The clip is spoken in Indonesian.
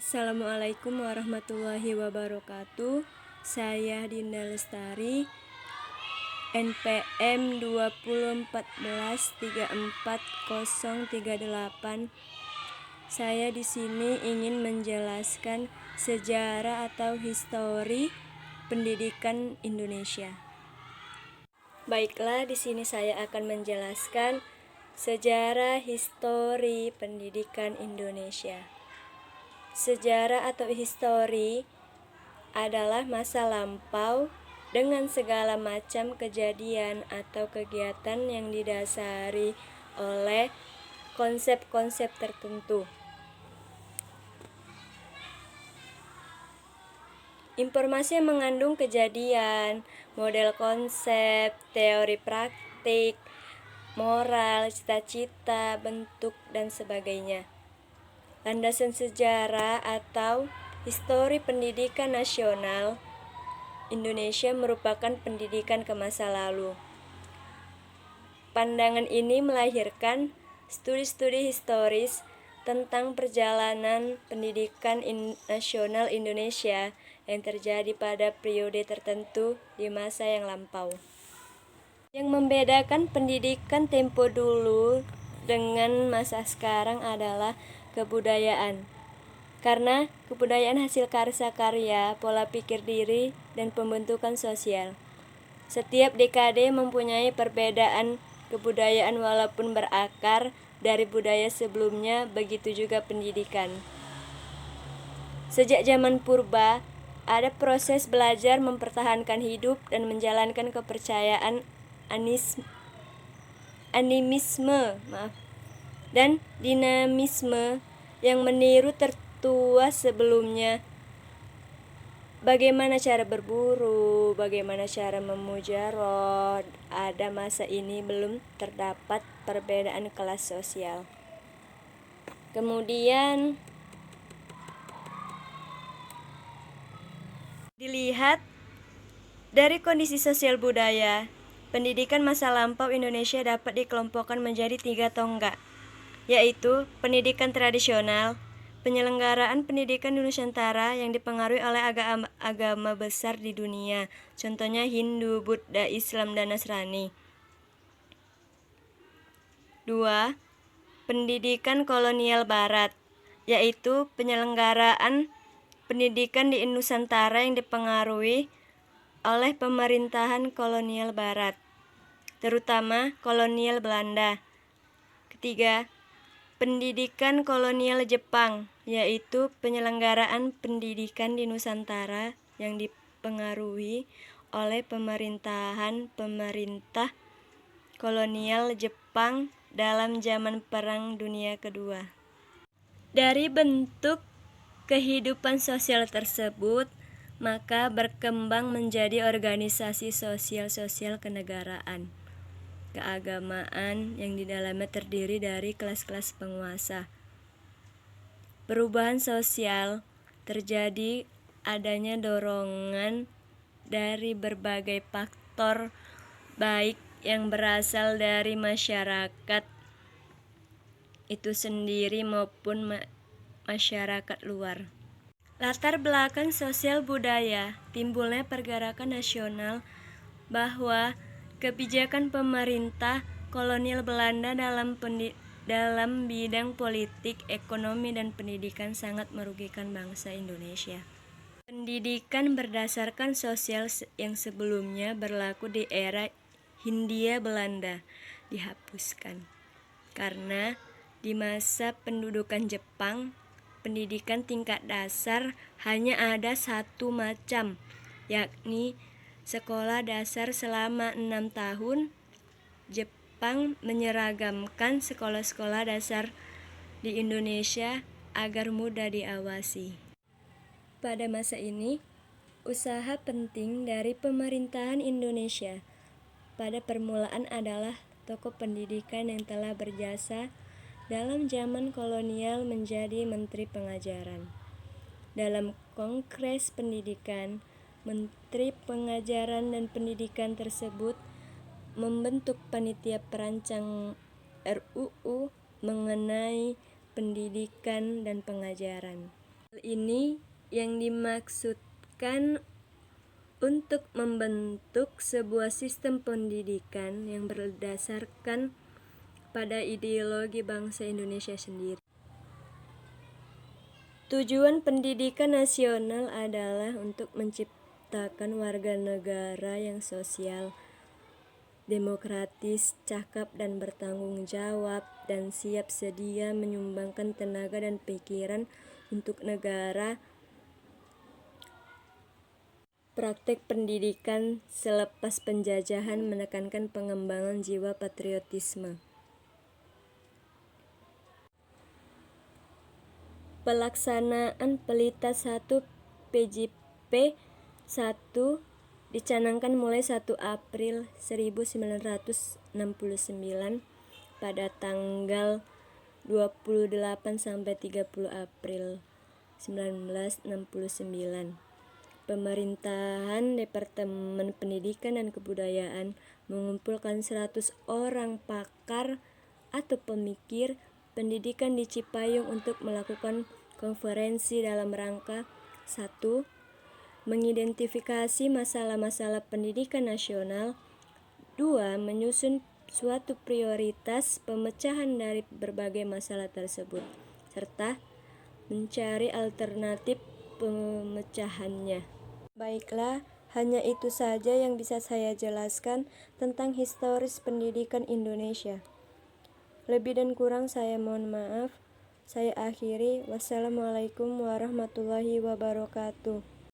Assalamualaikum warahmatullahi wabarakatuh. Saya Dinda Lestari, NPM 2014340038. Saya di sini ingin menjelaskan sejarah atau histori pendidikan Indonesia. Baiklah, di sini saya akan menjelaskan sejarah histori pendidikan Indonesia. Sejarah atau histori adalah masa lampau dengan segala macam kejadian atau kegiatan yang didasari oleh konsep-konsep tertentu. Informasi yang mengandung kejadian, model konsep, teori praktik, moral, cita-cita, bentuk, dan sebagainya. Landasan sejarah atau histori pendidikan nasional Indonesia merupakan pendidikan ke masa lalu. Pandangan ini melahirkan studi-studi historis tentang perjalanan pendidikan nasional Indonesia yang terjadi pada periode tertentu di masa yang lampau. Yang membedakan pendidikan tempo dulu dengan masa sekarang adalah kebudayaan. Karena kebudayaan hasil karya, pola pikir diri, dan pembentukan sosial. Setiap dekade mempunyai perbedaan kebudayaan walaupun berakar dari budaya sebelumnya, begitu juga pendidikan. Sejak zaman purba, ada proses belajar mempertahankan hidup dan menjalankan kepercayaan animisme dan dinamisme yang meniru tertua sebelumnya. Bagaimana cara berburu, bagaimana cara memuja roh, ada masa ini belum terdapat perbedaan kelas sosial. Kemudian dilihat dari kondisi sosial budaya, pendidikan masa lampau Indonesia dapat dikelompokkan menjadi 3 tonggak, yaitu pendidikan tradisional, penyelenggaraan pendidikan di Nusantara yang dipengaruhi oleh agama besar di dunia, contohnya Hindu, Buddha, Islam, dan Nasrani. 2. Pendidikan kolonial barat, yaitu penyelenggaraan pendidikan di Nusantara yang dipengaruhi oleh pemerintahan kolonial barat, terutama kolonial Belanda. 3. Pendidikan kolonial Jepang, yaitu penyelenggaraan pendidikan di Nusantara yang dipengaruhi oleh pemerintah kolonial Jepang dalam zaman Perang Dunia Kedua. Dari bentuk kehidupan sosial tersebut, maka berkembang menjadi organisasi sosial kenegaraan, keagamaan yang di dalamnya terdiri dari kelas-kelas penguasa. Perubahan sosial terjadi adanya dorongan dari berbagai faktor baik yang berasal dari masyarakat itu sendiri maupun masyarakat luar. Latar belakang sosial budaya, timbulnya pergerakan nasional bahwa kebijakan pemerintah kolonial Belanda dalam bidang politik, ekonomi, dan pendidikan sangat merugikan bangsa Indonesia. Pendidikan berdasarkan sosial yang sebelumnya berlaku di era Hindia Belanda dihapuskan. Karena di masa pendudukan Jepang, pendidikan tingkat dasar hanya ada satu macam, yakni sekolah dasar selama 6 tahun. Jepang menyeragamkan sekolah-sekolah dasar di Indonesia agar mudah diawasi. Pada masa ini, usaha penting dari pemerintahan Indonesia pada permulaan adalah tokoh pendidikan yang telah berjasa dalam zaman kolonial menjadi Menteri Pengajaran. Dalam Kongres Pendidikan, Menteri Pengajaran dan Pendidikan tersebut membentuk panitia perancang RUU mengenai pendidikan dan pengajaran. Hal ini yang dimaksudkan untuk membentuk sebuah sistem pendidikan yang berdasarkan pada ideologi bangsa Indonesia sendiri. Tujuan pendidikan nasional adalah untuk menciptakan warga negara yang sosial, demokratis, cakap dan bertanggung jawab, dan siap sedia menyumbangkan tenaga dan pikiran untuk negara. Praktek pendidikan selepas penjajahan menekankan pengembangan jiwa patriotisme. Pelaksanaan Pelita 1 PJP 1 dicanangkan mulai 1 April 1969 pada tanggal 28 sampai 30 April 1969. Pemerintahan Departemen Pendidikan dan Kebudayaan mengumpulkan 100 orang pakar atau pemikir pendidikan di Cipayung untuk melakukan konferensi dalam rangka 1. Mengidentifikasi masalah-masalah pendidikan nasional. 2. Menyusun suatu prioritas pemecahan dari berbagai masalah tersebut, serta mencari alternatif pemecahannya. Baiklah, hanya itu saja yang bisa saya jelaskan tentang historis pendidikan Indonesia. Lebih dan kurang saya mohon maaf. Saya akhiri. Wassalamualaikum warahmatullahi wabarakatuh.